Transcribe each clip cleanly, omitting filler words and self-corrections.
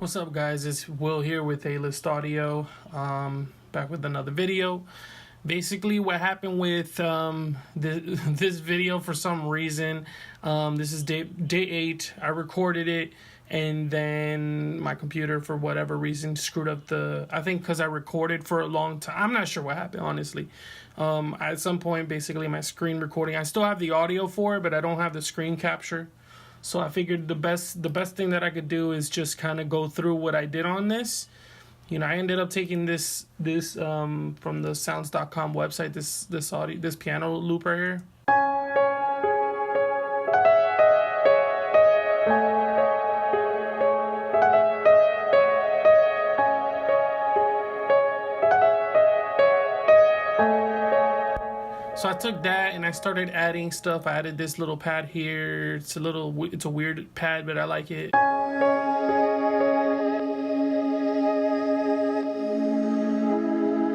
What's up, guys? It's Will here with A-List Audio, back with another video. Basically, what happened with this video, for some reason, this is day 8. I recorded it, and then my computer, for whatever reason, screwed up I think because I recorded for a long time. I'm not sure what happened, honestly. At some point, basically, my screen recording, I still have the audio for it, but I don't have the screen capture. So I figured the best thing that I could do is just kind of go through what I did on this. You know, I ended up taking this from the sounds.com website, this piano loop right here. So I took that and I started adding stuff. I added this little pad here. It's a weird pad, but I like it.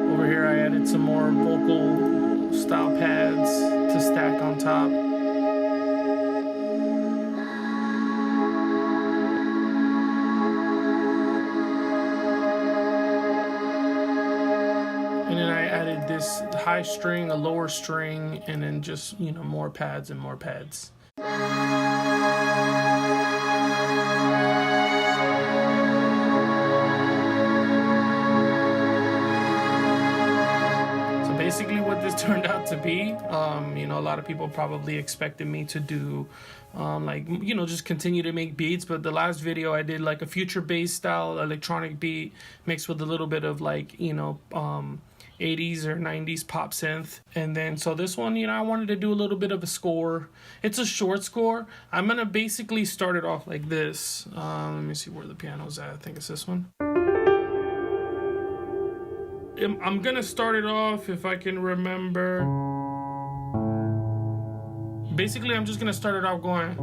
Over here I added some more vocal style pads to stack on top. And then I added this high string, a lower string, and then just, you know, more pads and more pads. So basically what this turned out to be, you know, a lot of people probably expected me to do like, you know, just continue to make beats, but the last video I did like a future bass style electronic beat mixed with a little bit of, like, you know, 80s or 90s pop synth. And then so this one, you know, I wanted to do a little bit of a score. It's a short score. I'm gonna basically start it off like this. Let me see where the piano's at. I think it's this one. I'm gonna start it off, if I can remember. Basically, I'm just gonna start it off going.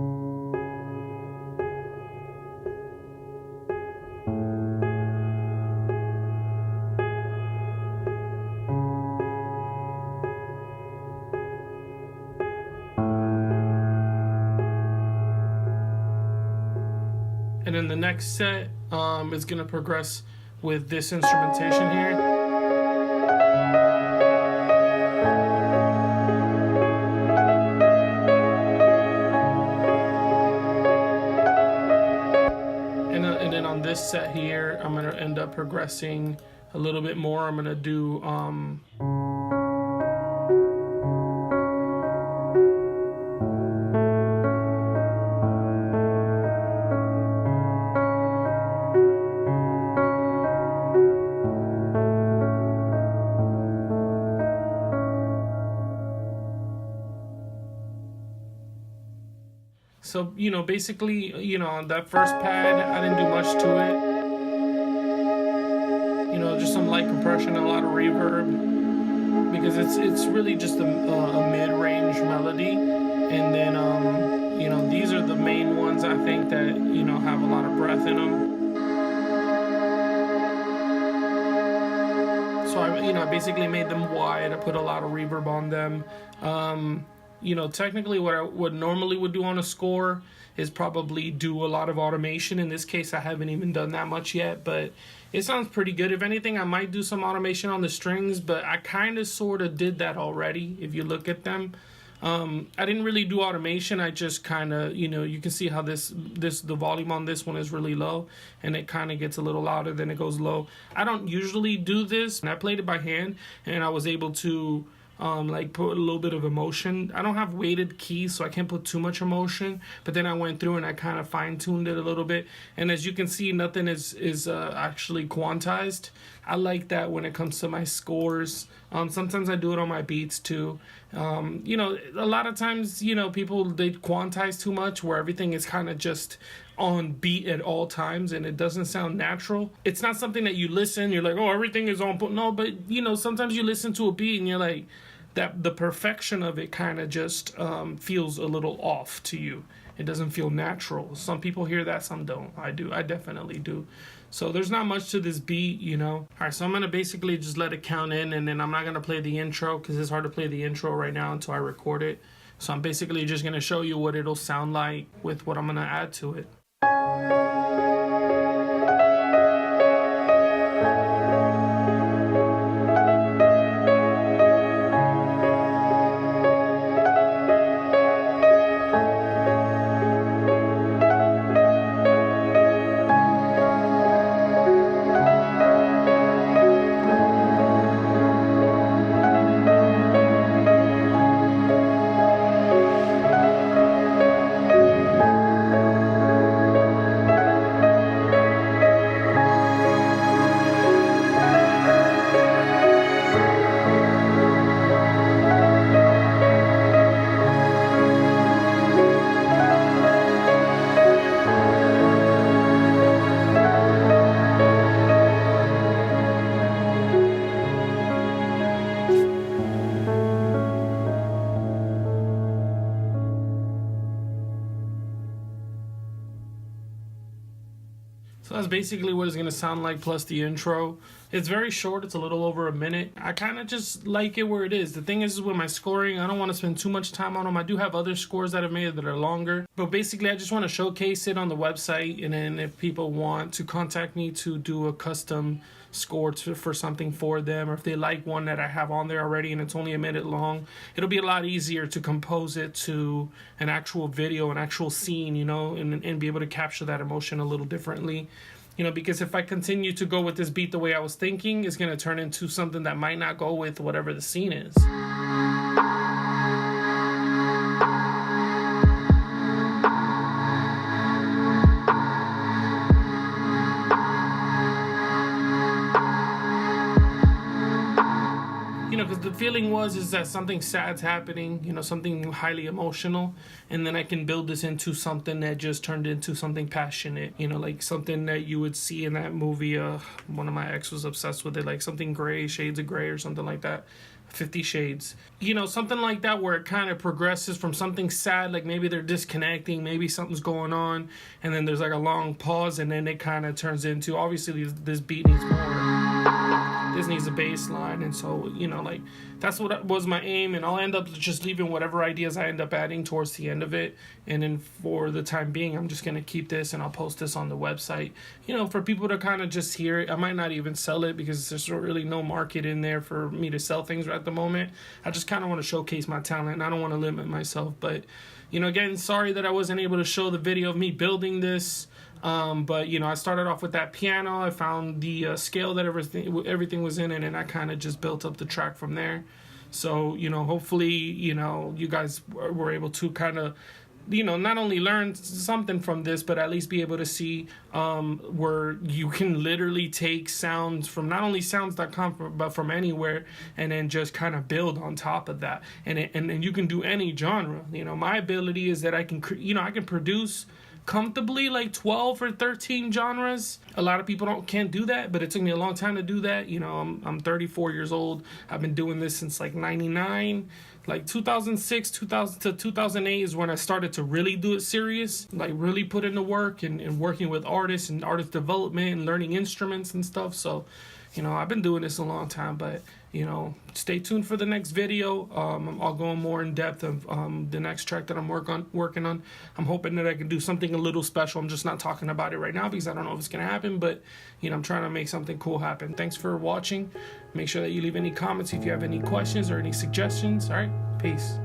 And then the next set is gonna progress with this instrumentation here. And then on this set here, I'm gonna end up progressing a little bit more. I'm gonna do so, you know, basically, you know, on that first pad, I didn't do much to it. You know, just some light compression, a lot of reverb, because it's really just a mid-range melody. And then, you know, these are the main ones, I think, that, you know, have a lot of breath in them. So I basically made them wide. I put a lot of reverb on them. You know, technically what I would normally do on a score is probably do a lot of automation. In this case, I haven't even done that much yet, but it sounds pretty good. If anything, I might do some automation on the strings, but I kind of sort of did that already if you look at them. I didn't really do automation. I just kind of, you know, you can see how the volume on this one is really low, and it kind of gets a little louder, then it goes low. I don't usually do this, and I played it by hand, and I was able to like put a little bit of emotion. I don't have weighted keys, so I can't put too much emotion, but then I went through and I kind of fine-tuned it a little bit, and as you can see, nothing is actually quantized. I like that when it comes to my scores. Sometimes I do it on my beats too. You know, a lot of times, you know, people, they quantize too much where everything is kind of just on beat at all times and it doesn't sound natural. It's not something that you listen, you're like, oh, everything is on, no, but, you know, sometimes you listen to a beat and you're like, that the perfection of it kind of just feels a little off to you. It doesn't feel natural. Some people hear that, some don't. I do. I definitely do. So there's not much to this beat, you know. All right, so I'm going to basically just let it count in, and then I'm not going to play the intro because it's hard to play the intro right now until I record it. So I'm basically just going to show you what it'll sound like with what I'm going to add to it. that's basically what it's gonna sound like, plus the intro. It's very short, it's a little over a minute. I kind of just like it where it is. The thing is with my scoring, I don't want to spend too much time on them. I do have other scores that I've made that are longer, but basically I just want to showcase it on the website, and then if people want to contact me to do a custom score for something for them, or if they like one that I have on there already and it's only a minute long, it'll be a lot easier to compose it to an actual video, an actual scene, you know, and be able to capture that emotion a little differently. You know, because if I continue to go with this beat the way I was thinking, it's going to turn into something that might not go with whatever the scene is. You know, because the feeling is that something sad's happening, you know, something highly emotional, and then I can build this into something that just turned into something passionate, you know, like something that you would see in that movie. One of my ex was obsessed with it, like something gray, Shades of Grey or something like that. 50 Shades, you know, something like that, where it kind of progresses from something sad, like maybe they're disconnecting, maybe something's going on, and then there's like a long pause, and then it kind of turns into, obviously this beat needs more, this needs a bass line, and so, you know, like that's what was my aim, and I'll end up just leaving whatever ideas I end up adding towards the end of it. And then for the time being, I'm just gonna keep this, and I'll post this on the website, you know, for people to kind of just hear it. I might not even sell it because there's really no market in there for me to sell things at the moment. I just kind of want to showcase my talent, and I don't want to limit myself. But, you know, again, sorry that I wasn't able to show the video of me building this. But, you know, I started off with that piano. I found the scale that everything was in it, and I kind of just built up the track from there. So, you know, hopefully, you know, you guys were able to kind of, you know, not only learn something from this, but at least be able to see where you can literally take sounds from not only sounds.com, but from anywhere, and then just kind of build on top of that. And you can do any genre. You know, my ability is that I can, you know, I can produce comfortably like 12 or 13 genres. A lot of people can't do that, but it took me a long time to do that. You know, I'm 34 years old. I've been doing this since like 99. Like 2006, 2000 to 2008 is when I started to really do it serious, like really put in the work and working with artists and artist development and learning instruments and stuff. So, you know, I've been doing this a long time, but, you know, stay tuned for the next video. I'll go more in depth of the next track that I'm working on. I'm hoping that I can do something a little special. I'm just not talking about it right now because I don't know if it's going to happen, but, you know, I'm trying to make something cool happen. Thanks for watching. Make sure that you leave any comments if you have any questions or any suggestions. All right, peace.